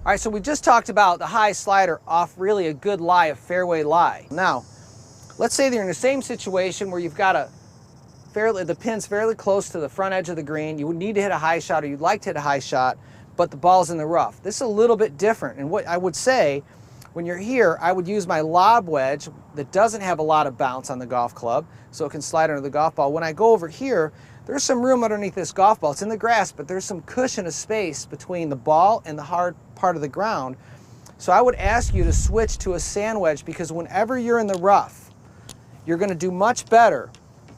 All right, so we just talked about the high slider off really a good lie, a fairway lie. Now, let's say that you're in the same situation where you've got the pin's fairly close to the front edge of the green. You would need to hit a high shot, or you'd like to hit a high shot, but the ball's in the rough. This is a little bit different. And what I would say, when you're here, I would use my lob wedge that doesn't have a lot of bounce on the golf club, so it can slide under the golf ball. When I go over here, there's some room underneath this golf ball. It's in the grass, but there's some cushion of space between the ball and the hard part of the ground. So I would ask you to switch to a sand wedge, because whenever you're in the rough, you're going to do much better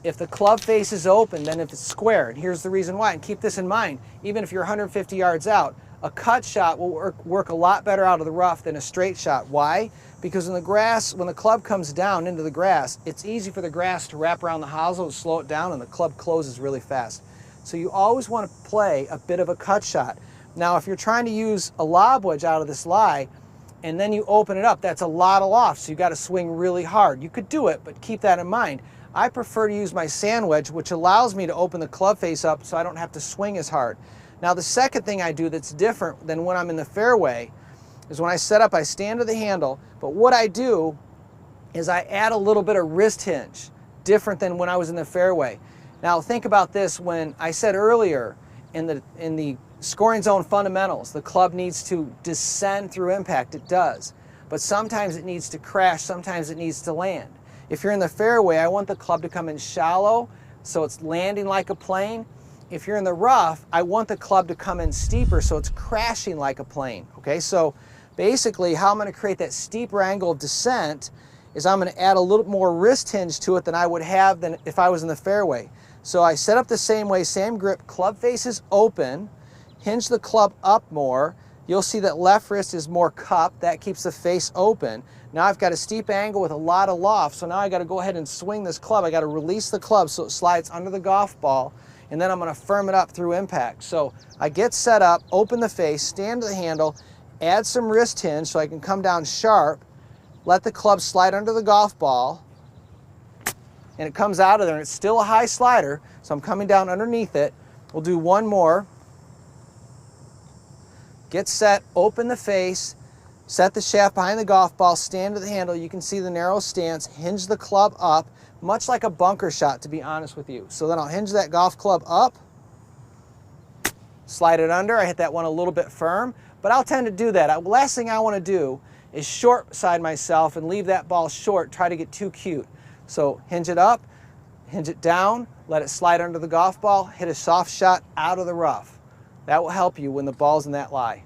if the club face is open than if it's square. And here's the reason why, and keep this in mind. Even if you're 150 yards out, a cut shot will work a lot better out of the rough than a straight shot. Why? Because in the grass, when the club comes down into the grass, it's easy for the grass to wrap around the hosel, slow it down, and the club closes really fast. So you always want to play a bit of a cut shot. Now, if you're trying to use a lob wedge out of this lie, and then you open it up, that's a lot of loft, so you got to swing really hard. You could do it, but keep that in mind. I prefer to use my sand wedge, which allows me to open the club face up so I don't have to swing as hard. Now, the second thing I do that's different than when I'm in the fairway is when I set up, I stand to the handle, but what I do is I add a little bit of wrist hinge, different than when I was in the fairway. Now, think about this. When I said earlier in the scoring zone fundamentals, the club needs to descend through impact. It does. But sometimes it needs to crash, sometimes it needs to land. If you're in the fairway, I want the club to come in shallow, so it's landing like a plane. If you're in the rough, I want the club to come in steeper, so it's crashing like a plane. Okay, so basically how I'm going to create that steeper angle of descent is I'm going to add a little more wrist hinge to it than I would have than if I was in the fairway. So I set up the same way, same grip, club face is open, hinge the club up more. You'll see that left wrist is more cupped. That keeps the face open. Now I've got a steep angle with a lot of loft, so now I got to go ahead and swing this club. I got to release the club so it slides under the golf ball, and then I'm going to firm it up through impact. So I get set up, open the face, stand to the handle, add some wrist hinge so I can come down sharp, let the club slide under the golf ball, and it comes out of there, and it's still a high slider, so I'm coming down underneath it. We'll do one more. Get set, open the face, set the shaft behind the golf ball, stand to the handle. You can see the narrow stance, hinge the club up, much like a bunker shot, to be honest with you. So then I'll hinge that golf club up, slide it under. I hit that one a little bit firm, but I'll tend to do that. The last thing I want to do is short side myself and leave that ball short, try to get too cute. So hinge it up, hinge it down, let it slide under the golf ball, hit a soft shot out of the rough. That will help you when the ball's in that lie.